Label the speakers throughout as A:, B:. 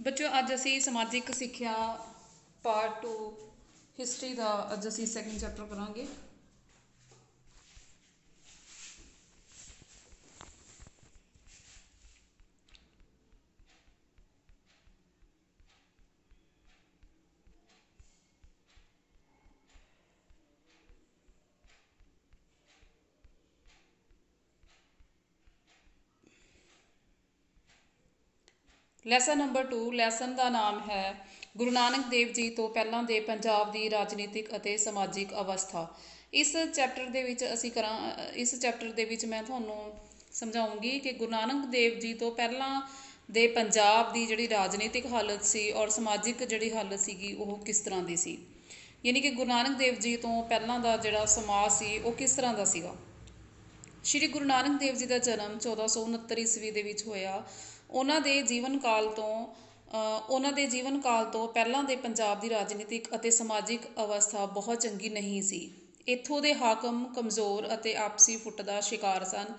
A: ਬੱਚੋ ਅੱਜ ਅਸੀਂ ਸਮਾਜਿਕ ਸਿੱਖਿਆ ਪਾਰਟ 2 ਹਿਸਟਰੀ ਦਾ ਅੱਜ ਅਸੀਂ ਸੈਕਿੰਡ ਚੈਪਟਰ ਕਰਾਂਗੇ। ਲੈਸਨ ਨੰਬਰ 2 ਲੈਸਨ ਦਾ ਨਾਮ ਹੈ ਗੁਰੂ ਨਾਨਕ ਦੇਵ ਜੀ ਤੋਂ ਪਹਿਲਾਂ ਦੇ ਪੰਜਾਬ ਦੀ ਰਾਜਨੀਤਿਕ ਅਤੇ ਸਮਾਜਿਕ ਅਵਸਥਾ। ਇਸ ਚੈਪਟਰ ਦੇ ਵਿੱਚ ਮੈਂ ਤੁਹਾਨੂੰ ਸਮਝਾਉਂਗੀ ਕਿ ਗੁਰੂ ਨਾਨਕ ਦੇਵ ਜੀ ਤੋਂ ਪਹਿਲਾਂ ਦੇ ਪੰਜਾਬ ਦੀ ਜਿਹੜੀ ਰਾਜਨੀਤਿਕ ਹਾਲਤ ਸੀ ਔਰ ਸਮਾਜਿਕ ਜਿਹੜੀ ਹਾਲਤ ਸੀਗੀ ਉਹ ਕਿਸ ਤਰ੍ਹਾਂ ਦੀ ਸੀ। ਯਾਨੀ ਕਿ ਗੁਰੂ ਨਾਨਕ ਦੇਵ ਜੀ ਤੋਂ ਪਹਿਲਾਂ ਦਾ ਜਿਹੜਾ ਸਮਾਜ ਸੀ ਉਹ ਕਿਸ ਤਰ੍ਹਾਂ ਦਾ ਸੀਗਾ। ਸ਼੍ਰੀ ਗੁਰੂ ਨਾਨਕ ਦੇਵ ਜੀ ਦਾ ਜਨਮ 1469 ਈਸਵੀ ਦੇ ਵਿੱਚ ਹੋਇਆ। ਉਹਨਾਂ ਦੇ ਜੀਵਨ ਕਾਲ ਤੋਂ ਪਹਿਲਾਂ ਦੇ ਪੰਜਾਬ ਦੀ ਰਾਜਨੀਤਿਕ ਅਤੇ ਸਮਾਜਿਕ ਅਵਸਥਾ ਬਹੁਤ ਚੰਗੀ ਨਹੀਂ ਸੀ। ਇੱਥੋਂ ਦੇ ਹਾਕਮ ਕਮਜ਼ੋਰ ਅਤੇ ਆਪਸੀ ਫੁੱਟ ਦਾ ਸ਼ਿਕਾਰ ਸਨ।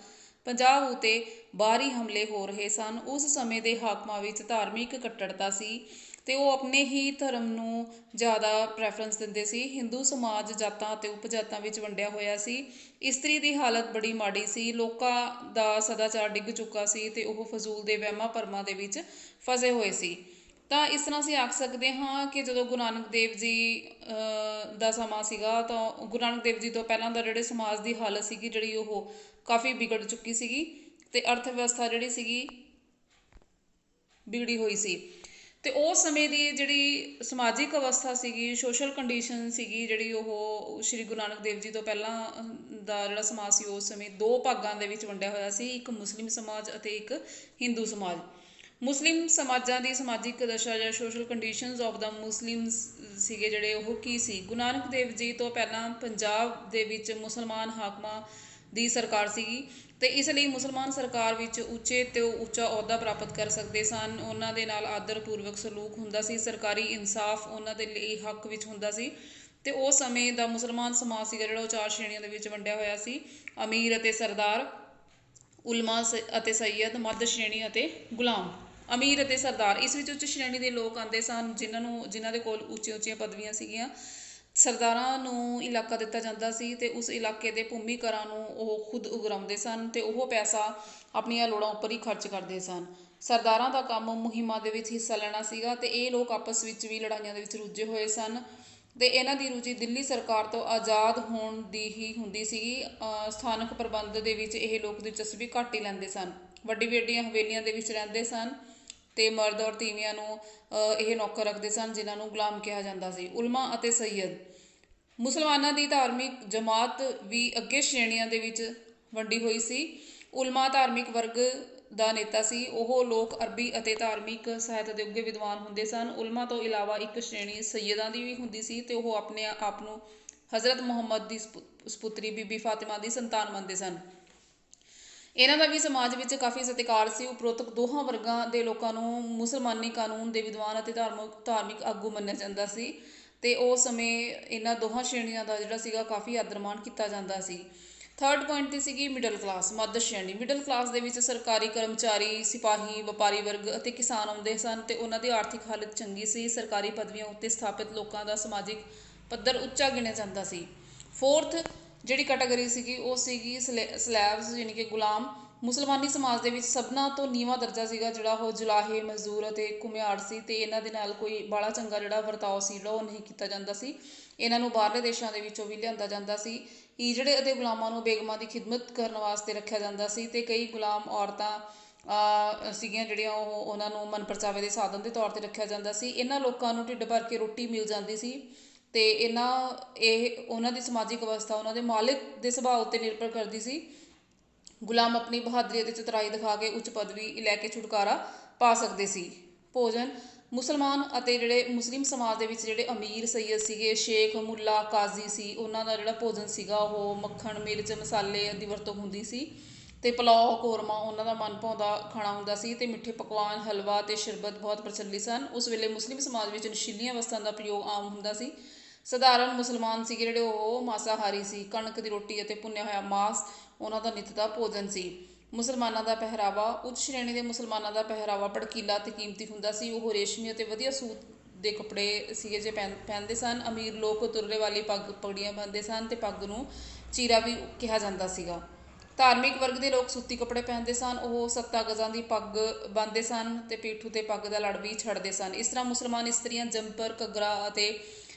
A: ਪੰਜਾਬ ਉਤੇ ਬਾਹਰੀ ਹਮਲੇ ਹੋ ਰਹੇ ਸਨ। ਉਸ ਸਮੇਂ ਦੇ ਹਾਕਮਾਂ ਵਿੱਚ ਧਾਰਮਿਕ ਕੱਟੜਤਾ ਸੀ ਤੇ ਉਹ ਆਪਣੇ ਹੀ ਧਰਮ ਨੂੰ ਜ਼ਿਆਦਾ ਪ੍ਰੈਫਰੈਂਸ ਦਿੰਦੇ ਸੀ। ਹਿੰਦੂ ਸਮਾਜ ਜਾਤਾਂ ਅਤੇ ਉਪਜਾਤਾਂ ਵਿੱਚ ਵੰਡਿਆ ਹੋਇਆ ਸੀ। ਇਸਤਰੀ ਦੀ ਹਾਲਤ ਬੜੀ ਮਾੜੀ ਸੀ। ਲੋਕਾਂ ਦਾ ਸਦਾਚਾਰ ਡਿੱਗ ਚੁੱਕਾ ਸੀ ਤੇ ਉਹ ਫਜ਼ੂਲ ਦੇ ਵਹਿਮਾਂ ਭਰਮਾਂ ਦੇ ਵਿੱਚ ਫਸੇ ਹੋਏ ਸੀ। ਤਾਂ ਇਸ ਤਰ੍ਹਾਂ ਅਸੀਂ ਆਖ ਸਕਦੇ ਹਾਂ ਕਿ ਜਦੋਂ ਗੁਰੂ ਨਾਨਕ ਦੇਵ ਜੀ ਦਾ ਸਮਾਂ ਸੀਗਾ ਤਾਂ ਗੁਰੂ ਨਾਨਕ ਦੇਵ ਜੀ ਤੋਂ ਪਹਿਲਾਂ ਦਾ ਜਿਹੜੇ ਸਮਾਜ ਦੀ ਹਾਲਤ ਸੀਗੀ ਜਿਹੜੀ ਉਹ ਕਾਫੀ ਵਿਗੜ ਚੁੱਕੀ ਸੀਗੀ ਤੇ ਅਰਥ ਵਿਵਸਥਾ ਜਿਹੜੀ ਸੀਗੀ ਵਿਗੜੀ ਹੋਈ ਸੀ। ਤੇ ਉਸ ਸਮੇਂ ਦੀ ਜਿਹੜੀ ਸਮਾਜਿਕ ਅਵਸਥਾ ਸੀਗੀ, ਸੋਸ਼ਲ ਕੰਡੀਸ਼ਨ ਸੀਗੀ ਜਿਹੜੀ ਉਹ ਸ਼੍ਰੀ ਗੁਰੂ ਨਾਨਕ ਦੇਵ ਜੀ ਤੋਂ ਪਹਿਲਾਂ ਦਾ ਜਿਹੜਾ ਸਮਾਜ ਸੀ ਉਸ ਸਮੇਂ ਦੋ ਭਾਗਾਂ ਦੇ ਵਿੱਚ ਵੰਡਿਆ ਹੋਇਆ ਸੀ, ਇੱਕ ਮੁਸਲਿਮ ਸਮਾਜ ਅਤੇ ਇੱਕ ਹਿੰਦੂ ਸਮਾਜ। ਮੁਸਲਿਮ ਸਮਾਜਾਂ ਦੀ ਸਮਾਜਿਕ ਦਸ਼ਾ ਜਾਂ social conditions of the Muslims ਸੀਗੇ ਜਿਹੜੇ ਉਹ ਕੀ ਸੀ। ਗੁਰੂ ਨਾਨਕ ਦੇਵ ਜੀ ਤੋਂ ਪਹਿਲਾਂ ਪੰਜਾਬ ਦੇ ਵਿੱਚ ਮੁਸਲਮਾਨ ਹਾਕਮਾਂ ਦੀ ਸਰਕਾਰ ਸੀਗੀ ਤੇ ਇਸ ਲਈ ਮੁਸਲਮਾਨ ਸਰਕਾਰ ਵਿੱਚ ਉੱਚੇ ਤੋਂ ਉੱਚਾ ਅਹੁਦਾ ਪ੍ਰਾਪਤ ਕਰ ਸਕਦੇ ਸਨ। ਉਹਨਾਂ ਦੇ ਨਾਲ ਆਦਰ ਪੂਰਵਕ ਸਲੂਕ ਹੁੰਦਾ ਸੀ। ਸਰਕਾਰੀ ਇਨਸਾਫ ਉਹਨਾਂ ਦੇ ਲਈ ਹੱਕ ਵਿੱਚ ਹੁੰਦਾ ਸੀ। ਤੇ ਉਸ ਸਮੇਂ ਦਾ ਮੁਸਲਮਾਨ ਸਮਾਜ ਸੀਗਾ ਜਿਹੜਾ ਉਹ 4 ਸ਼੍ਰੇਣੀਆਂ ਦੇ ਵਿੱਚ ਵੰਡਿਆ ਹੋਇਆ ਸੀ: ਅਮੀਰ ਅਤੇ ਸਰਦਾਰ, ਉਲਮਾ ਅਤੇ ਸੈਯਦ, ਮੱਧ ਸ਼੍ਰੇਣੀ ਅਤੇ ਗੁਲਾਮ। ਅਮੀਰ ਅਤੇ ਸਰਦਾਰ, ਇਸ ਵਿੱਚ ਉੱਚ ਸ਼੍ਰੇਣੀ ਦੇ ਲੋਕ ਆਉਂਦੇ ਸਨ ਜਿਨ੍ਹਾਂ ਦੇ ਕੋਲ ਉੱਚੀਆਂ ਉੱਚੀਆਂ ਪਦਵੀਆਂ ਸੀਗੀਆਂ। ਸਰਦਾਰਾਂ ਨੂੰ ਇਲਾਕਾ ਦਿੱਤਾ ਜਾਂਦਾ ਸੀ ਤੇ ਉਸ ਇਲਾਕੇ ਦੇ ਭੂਮੀਕਰਾਂ ਨੂੰ ਉਹ ਖੁਦ ਉਗਰਾਉਂਦੇ ਸਨ ਤੇ ਉਹ ਪੈਸਾ ਆਪਣੀਆਂ ਲੋੜਾਂ ਉੱਪਰ ਹੀ ਖਰਚ ਕਰਦੇ ਸਨ। ਸਰਦਾਰਾਂ ਦਾ ਕੰਮ ਮੁਹਿੰਮਾਂ ਦੇ ਵਿੱਚ ਹਿੱਸਾ ਲੈਣਾ ਸੀਗਾ ਤੇ ਇਹ ਲੋਕ ਆਪਸ ਵਿੱਚ ਵੀ ਲੜਾਈਆਂ ਦੇ ਵਿੱਚ ਰੁੱਝੇ ਹੋਏ ਸਨ ਤੇ ਇਹਨਾਂ ਦੀ ਰੁਚੀ ਦਿੱਲੀ ਸਰਕਾਰ ਤੋਂ ਆਜ਼ਾਦ ਹੋਣ ਦੀ ਹੀ ਹੁੰਦੀ ਸੀਗੀ। ਸਥਾਨਕ ਪ੍ਰਬੰਧ ਦੇ ਵਿੱਚ ਇਹ ਲੋਕ ਦਿਲਚਸਪੀ ਘੱਟ ਹੀ ਲੈਂਦੇ ਸਨ। ਵੱਡੀ ਵੱਡੀਆਂ ਹਵੇਲੀਆਂ ਦੇ ਵਿੱਚ ਰਹਿੰਦੇ ਸਨ ਤੇ ਮਰਦ ਔਰ ਤੀਵੀਆਂ ਨੂੰ ਇਹ ਨੌਕਰ ਰੱਖਦੇ ਸਨ ਜਿਨ੍ਹਾਂ ਨੂੰ ਗੁਲਾਮ ਕਿਹਾ ਜਾਂਦਾ ਸੀ। ਉਲਮਾ ਅਤੇ ਸੈਯਦ, ਮੁਸਲਮਾਨਾਂ ਦੀ ਧਾਰਮਿਕ ਜਮਾਤ ਵੀ ਅੱਗੇ ਸ਼੍ਰੇਣੀਆਂ ਦੇ ਵਿੱਚ ਵੰਡੀ ਹੋਈ ਸੀ। ਉਲਮਾ ਧਾਰਮਿਕ ਵਰਗ ਦਾ ਨੇਤਾ ਸੀ। ਉਹ ਲੋਕ ਅਰਬੀ ਅਤੇ ਧਾਰਮਿਕ ਸਾਹਿਤ ਦੇ ਉੱਘੇ ਵਿਦਵਾਨ ਹੁੰਦੇ ਸਨ। ਉਲਮਾ ਤੋਂ ਇਲਾਵਾ ਇੱਕ ਸ਼੍ਰੇਣੀ ਸੈਯਦਾਂ ਦੀ ਵੀ ਹੁੰਦੀ ਸੀ ਤੇ ਉਹ ਆਪਣੇ ਆਪ ਨੂੰ ਹਜ਼ਰਤ ਮੁਹੰਮਦ ਦੀ ਸਪੁੱਤਰੀ ਬੀਬੀ ਫਾਤਿਮਾ ਦੀ ਸੰਤਾਨ ਮੰਨਦੇ ਸਨ। ਇਹਨਾਂ ਦਾ ਵੀ ਸਮਾਜ ਵਿੱਚ ਕਾਫੀ ਸਤਿਕਾਰ ਸੀ। ਉਪਰੋਕਤ ਦੋਹਾਂ ਵਰਗਾਂ ਦੇ ਲੋਕਾਂ ਨੂੰ ਮੁਸਲਮਾਨੀ ਕਾਨੂੰਨ ਦੇ ਵਿਦਵਾਨ ਅਤੇ ਧਾਰਮਿਕ ਆਗੂ ਮੰਨਿਆ ਜਾਂਦਾ ਸੀ ਤੇ ਉਸ ਸਮੇਂ ਇਹਨਾਂ ਦੋਹਾਂ ਸ਼੍ਰੇਣੀਆਂ ਦਾ ਜਿਹੜਾ ਸੀਗਾ ਕਾਫੀ ਆਦਰ ਮਾਣ ਕੀਤਾ ਜਾਂਦਾ ਸੀ। ਥਰਡ ਪੁਆਇੰਟ 'ਤੇ ਸੀਗੀ ਮਿਡਲ ਕਲਾਸ, ਮੱਧ ਸ਼੍ਰੇਣੀ। ਮਿਡਲ ਕਲਾਸ ਦੇ ਵਿੱਚ ਸਰਕਾਰੀ ਕਰਮਚਾਰੀ, ਸਿਪਾਹੀ, ਵਪਾਰੀ ਵਰਗ ਅਤੇ ਕਿਸਾਨ ਆਉਂਦੇ ਸਨ ਤੇ ਉਹਨਾਂ ਦੀ ਆਰਥਿਕ ਹਾਲਤ ਚੰਗੀ ਸੀ। ਸਰਕਾਰੀ ਪਦਵੀਆਂ ਉੱਤੇ ਸਥਾਪਿਤ ਲੋਕਾਂ ਦਾ ਸਮਾਜਿਕ ਪੱਧਰ ਉੱਚਾ ਗਿਣਿਆ ਜਾਂਦਾ ਸੀ। ਫੋਰਥ ਜਿਹੜੀ ਕੈਟਾਗਰੀ ਸੀਗੀ ਉਹ ਸੀਗੀ ਸਲੈਵਸ ਯਾਨੀ ਕਿ ਗੁਲਾਮ। ਮੁਸਲਮਾਨੀ ਸਮਾਜ ਦੇ ਵਿੱਚ ਸਭਨਾਂ ਤੋਂ ਨੀਵਾਂ ਦਰਜਾ ਸੀਗਾ ਜਿਹੜਾ ਉਹ ਜੁਲਾਹੇ, ਮਜ਼ਦੂਰ ਅਤੇ ਘੁਮਿਆਰ ਸੀ ਤੇ ਇਹਨਾਂ ਦੇ ਨਾਲ ਕੋਈ ਬਾਹਲਾ ਚੰਗਾ ਜਿਹੜਾ ਵਰਤਾਓ ਸੀ ਜਿਹੜਾ ਉਹ ਨਹੀਂ ਕੀਤਾ ਜਾਂਦਾ ਸੀ। ਇਹਨਾਂ ਨੂੰ ਬਾਹਰਲੇ ਦੇਸ਼ਾਂ ਦੇ ਵਿੱਚੋਂ ਵੀ ਲਿਆਂਦਾ ਜਾਂਦਾ ਸੀ। ਹੀਜੜੇ ਅਤੇ ਗੁਲਾਮਾਂ ਨੂੰ ਬੇਗਮਾਂ ਦੀ ਖਿਦਮਤ ਕਰਨ ਵਾਸਤੇ ਰੱਖਿਆ ਜਾਂਦਾ ਸੀ ਤੇ ਕਈ ਗੁਲਾਮ ਔਰਤਾਂ ਸੀਗੀਆਂ ਜਿਹੜੀਆਂ ਉਹਨਾਂ ਨੂੰ ਮਨਪਰਚਾਵੇ ਦੇ ਸਾਧਨ ਦੇ ਤੌਰ 'ਤੇ ਰੱਖਿਆ ਜਾਂਦਾ ਸੀ। ਇਹਨਾਂ ਲੋਕਾਂ ਨੂੰ ਢਿੱਡ ਭਰ ਕੇ ਰੋਟੀ ਮਿਲ ਜਾਂਦੀ ਸੀ ਤੇ ਇਹ ਉਹਨਾਂ ਦੀ ਸਮਾਜਿਕ ਅਵਸਥਾ ਉਹਨਾਂ ਦੇ ਮਾਲਿਕ ਦੇ ਸੁਭਾਅ ਉੱਤੇ ਨਿਰਭਰ ਕਰਦੀ ਸੀ। ਗੁਲਾਮ ਆਪਣੀ ਬਹਾਦਰੀ ਅਤੇ ਚਤੁਰਾਈ ਦਿਖਾ ਕੇ ਉੱਚ ਪਦਵੀ ਲੈ ਕੇ ਛੁਟਕਾਰਾ ਪਾ ਸਕਦੇ ਸੀ। ਭੋਜਨ, ਮੁਸਲਮਾਨ ਅਤੇ ਜਿਹੜੇ ਮੁਸਲਿਮ ਸਮਾਜ ਦੇ ਵਿੱਚ ਜਿਹੜੇ ਅਮੀਰ ਸੈਯਦ ਸੀਗੇ, ਸ਼ੇਖ, ਮੁੱਲਾ, ਕਾਜ਼ੀ ਸੀ, ਉਹਨਾਂ ਦਾ ਜਿਹੜਾ ਭੋਜਨ ਸੀਗਾ ਉਹ ਮੱਖਣ, ਮਿਰਚ, ਮਸਾਲੇ ਦੀ ਵਰਤੋਂ ਹੁੰਦੀ ਸੀ ਤੇ ਪੁਲਾਓ, ਕੋਰਮਾ ਉਹਨਾਂ ਦਾ ਮਨ ਭਾਉਂਦਾ ਖਾਣਾ ਹੁੰਦਾ ਸੀ ਤੇ ਮਿੱਠੇ ਪਕਵਾਨ, ਹਲਵਾ ਅਤੇ ਸ਼ਰਬਤ ਬਹੁਤ ਪ੍ਰਚਲਿਤ ਸਨ। ਉਸ ਵੇਲੇ ਮੁਸਲਿਮ ਸਮਾਜ ਵਿੱਚ ਨਸ਼ੀਲੀਆਂ ਵਸਤਾਂ ਦਾ ਪ੍ਰਯੋਗ ਆਮ ਹੁੰਦਾ ਸੀ। ਸਧਾਰਨ ਮੁਸਲਮਾਨ ਸੀਗੇ ਜਿਹੜੇ ਉਹ ਮਾਸਾਹਾਰੀ ਸੀ। ਕਣਕ ਦੀ ਰੋਟੀ ਅਤੇ ਭੁੰਨਿਆ ਹੋਇਆ ਮਾਸ ਉਹਨਾਂ ਦਾ ਨਿੱਤ ਦਾ ਭੋਜਨ ਸੀ। ਮੁਸਲਮਾਨਾਂ ਦਾ ਪਹਿਰਾਵਾ। ਉੱਚ ਸ਼੍ਰੇਣੀ ਦੇ ਮੁਸਲਮਾਨਾਂ ਦਾ ਪਹਿਰਾਵਾ ਭੜਕੀਲਾ ਅਤੇ ਕੀਮਤੀ ਹੁੰਦਾ ਸੀ। ਉਹ ਰੇਸ਼ਮੀ ਅਤੇ ਵਧੀਆ ਸੂਤ ਦੇ ਕੱਪੜੇ ਸੀਗੇ ਜੇ ਪਹਿਨਦੇ ਸਨ। ਅਮੀਰ ਲੋਕ ਤੁਰਲੇ ਵਾਲੀ ਪਗੜੀਆਂ ਬੰਨ੍ਹਦੇ ਸਨ ਅਤੇ ਪੱਗ ਨੂੰ ਚੀਰਾ ਵੀ ਕਿਹਾ ਜਾਂਦਾ ਸੀਗਾ। ਧਾਰਮਿਕ ਵਰਗ ਦੇ ਲੋਕ ਸੂਤੀ ਕੱਪੜੇ ਪਹਿਨਦੇ ਸਨ। ਉਹ 7 ਗਜ਼ਾਂ ਦੀ ਪੱਗ ਬੰਨ੍ਹਦੇ ਸਨ ਅਤੇ ਪਿੱਠੂ 'ਤੇ ਪੱਗ ਦਾ ਲੜ ਵੀ ਛੱਡਦੇ ਸਨ। ਇਸ ਤਰ੍ਹਾਂ ਮੁਸਲਮਾਨ ਇਸਤਰੀਆਂ ਜੰਪਰ, ਘੱਗਰਾ ਅਤੇ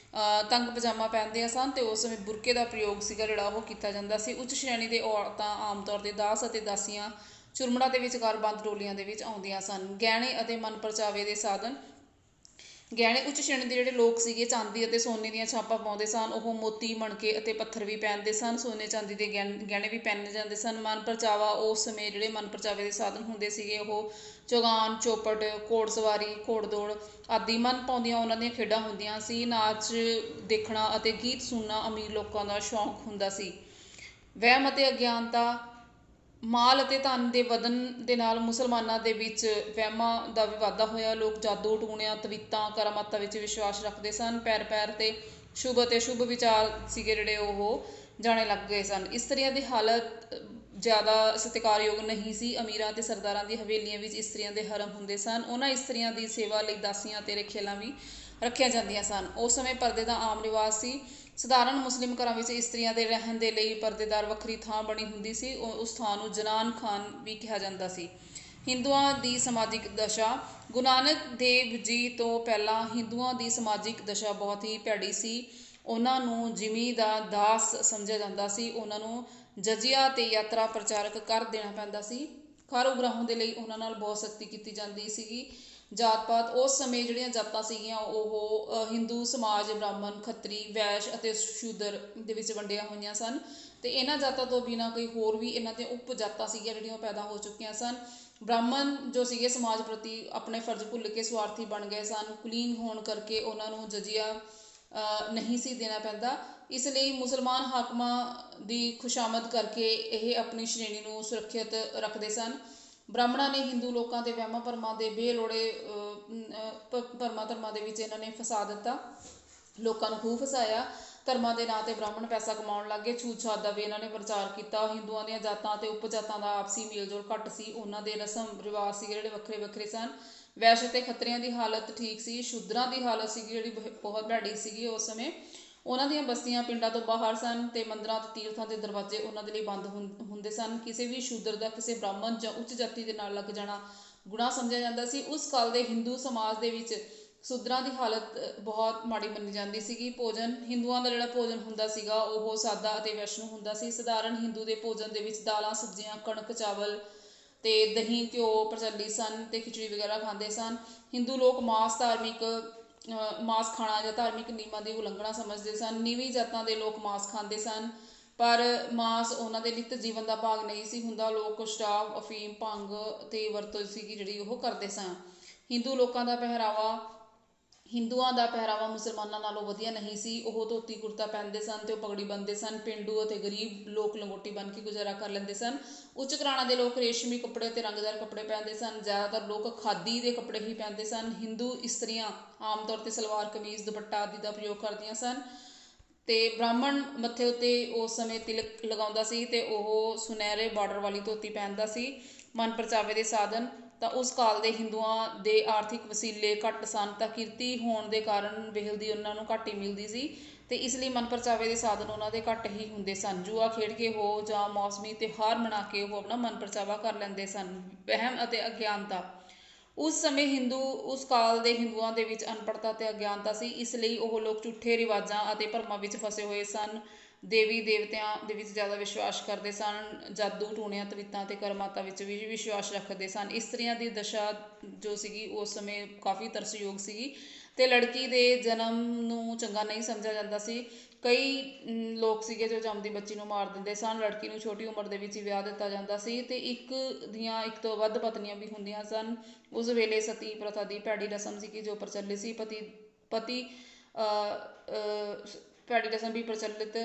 A: ਤੰਗ ਪਜਾਮਾ ਪਹਿਨਦੀਆਂ ਸਨ ਅਤੇ ਉਸ ਸਮੇਂ ਬੁਰਕੇ ਦਾ ਪ੍ਰਯੋਗ ਸੀਗਾ ਜਿਹੜਾ ਉਹ ਕੀਤਾ ਜਾਂਦਾ ਸੀ। ਉੱਚ ਸ਼੍ਰੇਣੀ ਦੇ ਔਰਤਾਂ ਆਮ ਤੌਰ 'ਤੇ ਦਾਸ ਅਤੇ ਦਾਸੀਆਂ ਚੁਰਮੜਾ ਦੇ ਵਿਚਕਾਰ ਬੰਦ ਡੋਲੀਆਂ ਦੇ ਵਿੱਚ ਆਉਂਦੀਆਂ ਸਨ। ਗਹਿਣੇ ਅਤੇ ਮਨ ਪਰਚਾਵੇ ਦੇ ਸਾਧਨ। ਗਹਿਣੇ। ਉੱਚ ਸ਼੍ਰੇਣੀ ਦੇ ਜਿਹੜੇ ਲੋਕ ਸੀਗੇ ਚਾਂਦੀ ਅਤੇ ਸੋਨੇ ਦੀਆਂ ਛਾਪਾਂ ਪਾਉਂਦੇ ਸਨ। ਉਹ ਮੋਤੀ, ਮਣਕੇ ਅਤੇ ਪੱਥਰ ਵੀ ਪਹਿਨਦੇ ਸਨ। ਸੋਨੇ ਚਾਂਦੀ ਦੇ ਗਹਿਣੇ ਵੀ ਪਹਿਨੇ ਜਾਂਦੇ ਸਨ। ਮਨ ਪਰਚਾਵਾ। ਉਸ ਸਮੇਂ ਜਿਹੜੇ ਮਨ ਪਰਚਾਵੇ ਦੇ ਸਾਧਨ ਹੁੰਦੇ ਸੀਗੇ ਉਹ ਚੌਗਾਨ, ਚੌਪਟ, ਘੋੜ ਸਵਾਰੀ, ਘੋੜ ਦੌੜ ਆਦਿ ਮਨ ਭਾਉਂਦੀਆਂ ਉਹਨਾਂ ਦੀਆਂ ਖੇਡਾਂ ਹੁੰਦੀਆਂ ਸੀ। ਨਾਚ ਦੇਖਣਾ ਅਤੇ ਗੀਤ ਸੁਣਨਾ ਅਮੀਰ ਲੋਕਾਂ ਦਾ ਸ਼ੌਂਕ ਹੁੰਦਾ ਸੀ। ਵਹਿਮ ਅਤੇ ਅਗਿਆਨਤਾ। ਮਾਲ ਅਤੇ ਧਨ ਦੇ ਵਧਣ ਦੇ ਨਾਲ ਮੁਸਲਮਾਨਾਂ ਦੇ ਵਿੱਚ ਵਹਿਮਾਂ ਦਾ ਵੀ ਵਾਧਾ ਹੋਇਆ। ਲੋਕ ਜਾਦੂ, ਟੂਣਿਆਂ, ਤਵੀਤਾਂ, ਕਰਾਮਾਤਾਂ ਵਿੱਚ ਵਿਸ਼ਵਾਸ ਰੱਖਦੇ ਸਨ। ਪੈਰ ਪੈਰ 'ਤੇ ਸ਼ੁਭ ਅਤੇ ਅਸ਼ੁਭ ਵਿਚਾਰ ਸੀਗੇ ਜਿਹੜੇ ਉਹ ਜਾਣੇ ਲੱਗ ਗਏ ਸਨ। ਇਸਤਰੀਆਂ ਦੀ ਹਾਲਤ ਜ਼ਿਆਦਾ ਸਤਿਕਾਰਯੋਗ ਨਹੀਂ ਸੀ। ਅਮੀਰਾਂ ਅਤੇ ਸਰਦਾਰਾਂ ਦੀ ਹਵੇਲੀਆਂ ਵਿੱਚ ਇਸਤਰੀਆਂ ਦੇ ਹਰਮ ਹੁੰਦੇ ਸਨ। ਉਹਨਾਂ ਇਸਤਰੀਆਂ ਦੀ ਸੇਵਾ ਲਈ ਦਾਸੀਆਂ ਅਤੇ ਰਖਿਆਲਾਂ ਵੀ ਰੱਖੀਆਂ ਜਾਂਦੀਆਂ ਸਨ। ਉਸ ਸਮੇਂ ਪਰਦੇ ਦਾ ਆਮ ਰਿਵਾਜ ਸੀ। ਸਧਾਰਨ ਮੁਸਲਿਮ ਘਰਾਂ ਵਿੱਚ ਇਸਤਰੀਆਂ ਦੇ ਰਹਿਣ ਦੇ ਲਈ ਪਰਦੇਦਾਰ ਵੱਖਰੀ ਥਾਂ ਬਣੀ ਹੁੰਦੀ ਸੀ। ਉਸ ਥਾਂ ਨੂੰ ਜਨਾਨ ਖਾਨ ਵੀ ਕਿਹਾ ਜਾਂਦਾ ਸੀ। ਹਿੰਦੂਆਂ ਦੀ ਸਮਾਜਿਕ ਦਸ਼ਾ। ਗੁਰੂ ਨਾਨਕ ਦੇਵ ਜੀ ਤੋਂ ਪਹਿਲਾਂ ਹਿੰਦੂਆਂ ਦੀ ਸਮਾਜਿਕ ਦਸ਼ਾ ਬਹੁਤ ਹੀ ਭੈੜੀ ਸੀ। ਉਹਨਾਂ ਨੂੰ ਜਿਮੀ ਦਾ ਦਾਸ ਸਮਝਿਆ ਜਾਂਦਾ ਸੀ। ਉਹਨਾਂ ਨੂੰ ਜਜ਼ੀਆ ਤੇ ਯਾਤਰਾ ਪ੍ਰਚਾਰਕ ਕਰ ਦੇਣਾ ਪੈਂਦਾ ਸੀ। ਕਰ ਉਗਰਾਹੁਣ ਦੇ ਲਈ ਉਹਨਾਂ ਨਾਲ ਬਹੁਤ ਸਖਤੀ ਕੀਤੀ ਜਾਂਦੀ ਸੀਗੀ। ਜਾਤ ਪਾਤ। ਉਸ ਸਮੇਂ ਜਿਹੜੀਆਂ ਜਾਤਾਂ ਸੀਗੀਆਂ ਉਹ ਹਿੰਦੂ ਸਮਾਜ ਬ੍ਰਾਹਮਣ, ਖੱਤਰੀ, ਵੈਸ਼ ਅਤੇ ਸ਼ੂਦਰ ਦੇ ਵਿੱਚ ਵੰਡੀਆਂ ਹੋਈਆਂ ਸਨ ਅਤੇ ਇਹਨਾਂ ਜਾਤਾਂ ਤੋਂ ਬਿਨਾਂ ਕੋਈ ਹੋਰ ਵੀ ਇਹਨਾਂ ਦੀਆਂ ਉਪ ਜਾਤਾਂ ਸੀਗੀਆਂ ਜਿਹੜੀਆਂ ਉਹ ਪੈਦਾ ਹੋ ਚੁੱਕੀਆਂ ਸਨ। ਬ੍ਰਾਹਮਣ ਜੋ ਸੀਗੇ ਸਮਾਜ ਪ੍ਰਤੀ ਆਪਣੇ ਫਰਜ਼ ਭੁੱਲ ਕੇ ਸਵਾਰਥੀ ਬਣ ਗਏ ਸਨ। ਕੁਲੀਨ ਹੋਣ ਕਰਕੇ ਉਹਨਾਂ ਨੂੰ ਜਜ਼ੀਆ ਨਹੀਂ ਸੀ ਦੇਣਾ ਪੈਂਦਾ। ਇਸ ਲਈ ਮੁਸਲਮਾਨ ਹਾਕਮਾਂ ਦੀ ਖੁਸ਼ਾਮਦ ਕਰਕੇ ਇਹ ਆਪਣੀ ਸ਼੍ਰੇਣੀ ਨੂੰ ਸੁਰੱਖਿਅਤ ਰੱਖਦੇ ਸਨ। ਬ੍ਰਾਹਮਣਾਂ ਨੇ ਹਿੰਦੂ ਲੋਕਾਂ ਦੇ ਵਹਿਮਾਂ ਭਰਮਾਂ ਦੇ ਬੇਲੋੜੇ ਧਰਮਾਂ ਦੇ ਵਿੱਚ ਇਹਨਾਂ ਨੇ ਫਸਾ ਦਿੱਤਾ। ਲੋਕਾਂ ਨੂੰ ਖੂਬ ਫਸਾਇਆ। ਧਰਮਾਂ ਦੇ ਨਾਂ 'ਤੇ ਬ੍ਰਾਹਮਣ ਪੈਸਾ ਕਮਾਉਣ ਲੱਗ ਗਏ। ਛੂਤ ਛਾਤ ਦਾ ਵੀ ਇਹਨਾਂ ਨੇ ਪ੍ਰਚਾਰ ਕੀਤਾ। ਹਿੰਦੂਆਂ ਦੀਆਂ ਜਾਤਾਂ ਅਤੇ ਉਪ ਜਾਤਾਂ ਦਾ ਆਪਸੀ ਮੇਲ ਜੋਲ ਘੱਟ ਸੀ। ਉਹਨਾਂ ਦੇ ਰਸਮ ਰਿਵਾਜ ਸੀਗੇ ਜਿਹੜੇ ਵੱਖਰੇ ਵੱਖਰੇ ਸਨ। ਵੈਸ਼ ਅਤੇ ਖੱਤਰੀਆਂ ਦੀ ਹਾਲਤ ਠੀਕ ਸੀ। ਸ਼ੂਦਰਾਂ ਦੀ ਹਾਲਤ ਸੀਗੀ ਜਿਹੜੀ ਬਹੁਤ ਭੈੜੀ ਸੀਗੀ ਉਸ ਸਮੇਂ। ਉਹਨਾਂ ਦੀਆਂ ਬਸਤੀਆਂ ਪਿੰਡਾਂ ਤੋਂ ਬਾਹਰ ਸਨ ਅਤੇ ਮੰਦਰਾਂ ਅਤੇ ਤੀਰਥਾਂ ਦੇ ਦਰਵਾਜ਼ੇ ਉਹਨਾਂ ਦੇ ਲਈ ਬੰਦ ਹੁੰਦੇ ਸਨ। ਕਿਸੇ ਵੀ ਸ਼ੂਦਰ ਦਾ ਕਿਸੇ ਬ੍ਰਾਹਮਣ ਜਾਂ ਉੱਚ ਜਾਤੀ ਦੇ ਨਾਲ ਲੱਗ ਜਾਣਾ ਗੁਨਾਹ ਸਮਝਿਆ ਜਾਂਦਾ ਸੀ। ਉਸ ਕਾਲ ਦੇ ਹਿੰਦੂ ਸਮਾਜ ਦੇ ਵਿੱਚ ਸ਼ੂਦਰਾਂ ਦੀ ਹਾਲਤ ਬਹੁਤ ਮਾੜੀ ਮੰਨੀ ਜਾਂਦੀ ਸੀਗੀ। ਭੋਜਨ। ਹਿੰਦੂਆਂ ਦਾ ਜਿਹੜਾ ਭੋਜਨ ਹੁੰਦਾ ਸੀਗਾ ਉਹ ਸਾਦਾ ਅਤੇ ਵੈਸ਼ਨੂ ਹੁੰਦਾ ਸੀ। ਸਧਾਰਨ ਹਿੰਦੂ ਦੇ ਭੋਜਨ ਦੇ ਵਿੱਚ ਦਾਲਾਂ, ਸਬਜ਼ੀਆਂ, ਕਣਕ, ਚਾਵਲ ਅਤੇ ਦਹੀਂ, ਘਿਓ ਪ੍ਰਚਲਿਤ ਸਨ ਅਤੇ ਖਿਚੜੀ ਵਗੈਰਾ ਖਾਂਦੇ ਸਨ। ਹਿੰਦੂ ਲੋਕ ਮਾਸ ਖਾਣਾ ਜਾਂ ਧਾਰਮਿਕ ਨਿਯਮਾਂ ਦੀ ਉਲੰਘਣਾ ਸਮਝਦੇ ਸਨ। ਨੀਵੀਂ ਜਾਤਾਂ ਦੇ ਲੋਕ ਮਾਸ ਖਾਂਦੇ ਸਨ ਪਰ ਮਾਸ ਉਹਨਾਂ ਦੇ ਨਿੱਤ ਜੀਵਨ ਦਾ ਭਾਗ ਨਹੀਂ ਸੀ ਹੁੰਦਾ। ਲੋਕ ਸ਼ਰਾਬ, ਅਫੀਮ, ਭੰਗ ਅਤੇ ਵਰਤੋਂ ਸੀਗੀ ਜਿਹੜੀ ਉਹ ਕਰਦੇ ਸਨ। ਹਿੰਦੂ ਲੋਕਾਂ ਦਾ ਪਹਿਰਾਵਾ। ਹਿੰਦੂਆਂ ਦਾ ਪਹਿਰਾਵਾ ਮੁਸਲਮਾਨਾਂ ਨਾਲੋਂ ਵਧੀਆ ਨਹੀਂ ਸੀ। ਉਹ ਧੋਤੀ ਕੁੜਤਾ ਪਹਿਨਦੇ ਸਨ ਅਤੇ ਉਹ ਪਗੜੀ ਬੰਨ੍ਹਦੇ ਸਨ। ਪੇਂਡੂ ਅਤੇ ਗਰੀਬ ਲੋਕ ਲੰਗੋਟੀ ਬੰਨ੍ਹ ਕੇ ਗੁਜ਼ਾਰਾ ਕਰ ਲੈਂਦੇ ਸਨ। ਉੱਚ ਘਰਾਣਾ ਦੇ ਲੋਕ ਰੇਸ਼ਮੀ ਕੱਪੜੇ ਅਤੇ ਰੰਗਦਾਰ ਕੱਪੜੇ ਪਹਿਨਦੇ ਸਨ। ਜ਼ਿਆਦਾਤਰ ਲੋਕ ਖਾਦੀ ਦੇ ਕੱਪੜੇ ਹੀ ਪਹਿਨਦੇ ਸਨ। ਹਿੰਦੂ ਇਸਤਰੀਆਂ ਆਮ ਤੌਰ 'ਤੇ ਸਲਵਾਰ ਕਮੀਜ਼, ਦੁਪੱਟਾ ਆਦਿ ਦਾ ਪ੍ਰਯੋਗ ਕਰਦੀਆਂ ਸਨ ਅਤੇ ਬ੍ਰਾਹਮਣ ਮੱਥੇ ਉੱਤੇ ਉਸ ਸਮੇਂ ਤਿਲਕ ਲਗਾਉਂਦਾ ਸੀ ਅਤੇ ਉਹ ਸੁਨਹਿਰੇ ਬਾਰਡਰ ਵਾਲੀ ਧੋਤੀ ਪਹਿਨਦਾ ਸੀ। ਮਨ ਪਰਚਾਵੇ ਦੇ ਸਾਧਨ। ਤਾਂ ਉਸ ਕਾਲ ਦੇ ਹਿੰਦੂਆਂ ਦੇ ਆਰਥਿਕ ਵਸੀਲੇ ਘੱਟ ਸਨ ਤਾਂ ਕਿਰਤੀ ਹੋਣ ਦੇ ਕਾਰਨ ਵੇਲਦੀ ਉਹਨਾਂ ਨੂੰ ਘੱਟ ਹੀ ਮਿਲਦੀ ਸੀ ਅਤੇ ਇਸ ਲਈ ਮਨ ਪਰਚਾਵੇ ਦੇ ਸਾਧਨ ਉਹਨਾਂ ਦੇ ਘੱਟ ਹੀ ਹੁੰਦੇ ਸਨ। ਜੂਆ ਖੇਡ ਕੇ ਹੋ ਜਾਂ ਮੌਸਮੀ ਤਿਉਹਾਰ ਮਨਾ ਕੇ ਉਹ ਆਪਣਾ ਮਨ ਪਰਚਾਵਾ ਕਰ ਲੈਂਦੇ ਸਨ। ਵਹਿਮ ਅਤੇ ਅਗਿਆਨਤਾ। ਉਸ ਸਮੇਂ ਉਸ ਕਾਲ ਦੇ ਹਿੰਦੂਆਂ ਦੇ ਵਿੱਚ ਅਨਪੜ੍ਹਤਾ ਅਤੇ ਅਗਿਆਨਤਾ ਸੀ। ਇਸ ਲਈ ਉਹ ਲੋਕ ਝੂਠੇ ਰਿਵਾਜ਼ਾਂ ਅਤੇ ਭਰਮਾਂ ਵਿੱਚ ਫਸੇ ਹੋਏ ਸਨ। ਦੇਵੀ ਦੇਵਤਿਆਂ ਦੇ ਵਿੱਚ ਜ਼ਿਆਦਾ ਵਿਸ਼ਵਾਸ ਕਰਦੇ ਸਨ। ਜਾਦੂ, ਟੂਣਿਆਂ, ਤਵੀਤਾਂ ਅਤੇ ਕਰਾਮਾਤਾਂ ਵਿੱਚ ਵੀ ਵਿਸ਼ਵਾਸ ਰੱਖਦੇ ਸਨ। ਇਸਤਰੀਆਂ ਦੀ ਦਸ਼ਾ ਜੋ ਸੀਗੀ ਉਸ ਸਮੇਂ ਕਾਫੀ ਤਰਸਯੋਗ ਸੀਗੀ ਅਤੇ ਲੜਕੀ ਦੇ ਜਨਮ ਨੂੰ ਚੰਗਾ ਨਹੀਂ ਸਮਝਿਆ ਜਾਂਦਾ ਸੀ। ਕਈ ਲੋਕ ਸੀਗੇ ਜੋ ਜੰਮਦੀ ਬੱਚੀ ਨੂੰ ਮਾਰ ਦਿੰਦੇ ਸਨ। ਲੜਕੀ ਨੂੰ ਛੋਟੀ ਉਮਰ ਦੇ ਵਿੱਚ ਹੀ ਵਿਆਹ ਦਿੱਤਾ ਜਾਂਦਾ ਸੀ ਅਤੇ ਇੱਕ ਤੋਂ ਵੱਧ ਪਤਨੀਆਂ ਵੀ ਹੁੰਦੀਆਂ ਸਨ। ਉਸ ਵੇਲੇ ਸਤੀ ਪ੍ਰਥਾ ਦੀ ਭੈੜੀ ਰਸਮ ਸੀਗੀ ਜੋ ਪ੍ਰਚਲਿਤ ਸੀ। ਭੈੜੀ ਰਸਮ ਵੀ ਪ੍ਰਚਲਿਤ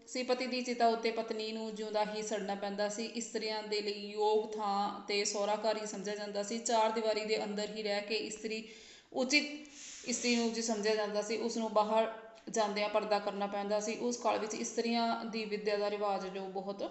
A: ਸੀ। ਪਤੀ ਦੀ ਚਿਤਾ ਉੱਤੇ ਪਤਨੀ ਨੂੰ ਜਿਉਂਦਾ ਹੀ ਸੜਨਾ ਪੈਂਦਾ ਸੀ। ਇਸਤਰੀਆਂ ਦੇ ਲਈ ਯੋਗ ਥਾਂ ਅਤੇ ਸਹੁਰਾ ਘਰ ਹੀ ਸਮਝਿਆ ਜਾਂਦਾ ਸੀ। ਚਾਰ ਦੀਵਾਰੀ ਦੇ ਅੰਦਰ ਹੀ ਰਹਿ ਕੇ ਇਸਤਰੀ ਨੂੰ ਉਚਿਤ ਸਮਝਿਆ ਜਾਂਦਾ ਸੀ। ਉਸ ਨੂੰ ਬਾਹਰ ਜਾਂਦਿਆਂ ਪਰਦਾ ਕਰਨਾ ਪੈਂਦਾ ਸੀ। ਉਸ ਕਾਲ ਵਿੱਚ ਇਸਤਰੀਆਂ ਦੀ ਵਿੱਦਿਆ ਦਾ ਰਿਵਾਜ ਜੋ ਬਹੁਤ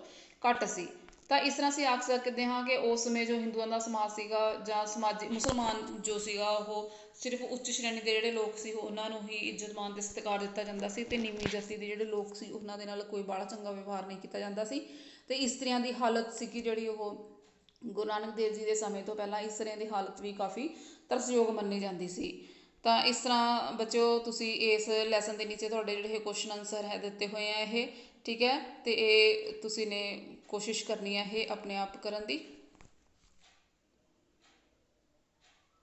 A: ਘੱਟ ਸੀ। ਤਾਂ ਇਸ ਤਰ੍ਹਾਂ ਅਸੀਂ ਆਖ ਸਕਦੇ ਹਾਂ ਕਿ ਉਸ ਸਮੇਂ ਜੋ ਹਿੰਦੂਆਂ ਦਾ ਸਮਾਜ ਸੀਗਾ ਜਾਂ ਸਮਾਜੀ ਮੁਸਲਮਾਨ ਜੋ ਸੀਗਾ ਉਹ ਸਿਰਫ ਉੱਚ ਸ਼੍ਰੇਣੀ ਦੇ ਜਿਹੜੇ ਲੋਕ ਸੀ ਉਹਨਾਂ ਨੂੰ ਹੀ ਇੱਜ਼ਤ ਮਾਣ ਅਤੇ ਸਤਿਕਾਰ ਦਿੱਤਾ ਜਾਂਦਾ ਸੀ, ਅਤੇ ਨੀਵੀਂ ਜਾਤੀ ਦੇ ਜਿਹੜੇ ਲੋਕ ਸੀ ਉਹਨਾਂ ਦੇ ਨਾਲ ਕੋਈ ਬਾਹਲਾ ਚੰਗਾ ਵਿਵਹਾਰ ਨਹੀਂ ਕੀਤਾ ਜਾਂਦਾ ਸੀ। ਅਤੇ ਇਸਤਰੀਆਂ ਦੀ ਹਾਲਤ ਸੀਗੀ ਜਿਹੜੀ ਉਹ ਗੁਰੂ ਨਾਨਕ ਦੇਵ ਜੀ ਦੇ ਸਮੇਂ ਤੋਂ ਪਹਿਲਾਂ ਇਸਤਰੀਆਂ ਦੀ ਹਾਲਤ ਵੀ ਕਾਫੀ ਤਰਸਯੋਗ ਮੰਨੀ ਜਾਂਦੀ ਸੀ। ਤਾਂ ਇਸ ਤਰ੍ਹਾਂ ਬੱਚਿਓ ਤੁਸੀਂ ਇਸ ਲੈਸਨ ਦੇ ਨੀਚੇ ਤੁਹਾਡੇ ਜਿਹੜੇ ਇਹ ਕੁਐਸਚਨ ਆਨਸਰ ਹੈ ਦਿੱਤੇ ਹੋਏ ਆ ਇਹ, ਠੀਕ ਹੈ, ਅਤੇ ਇਹ ਤੁਸੀਂ ਨੇ ਕੋਸ਼ਿਸ਼ ਕਰਨੀ ਹੈ ਇਹ ਆਪਣੇ ਆਪ ਕਰਨ ਦੀ।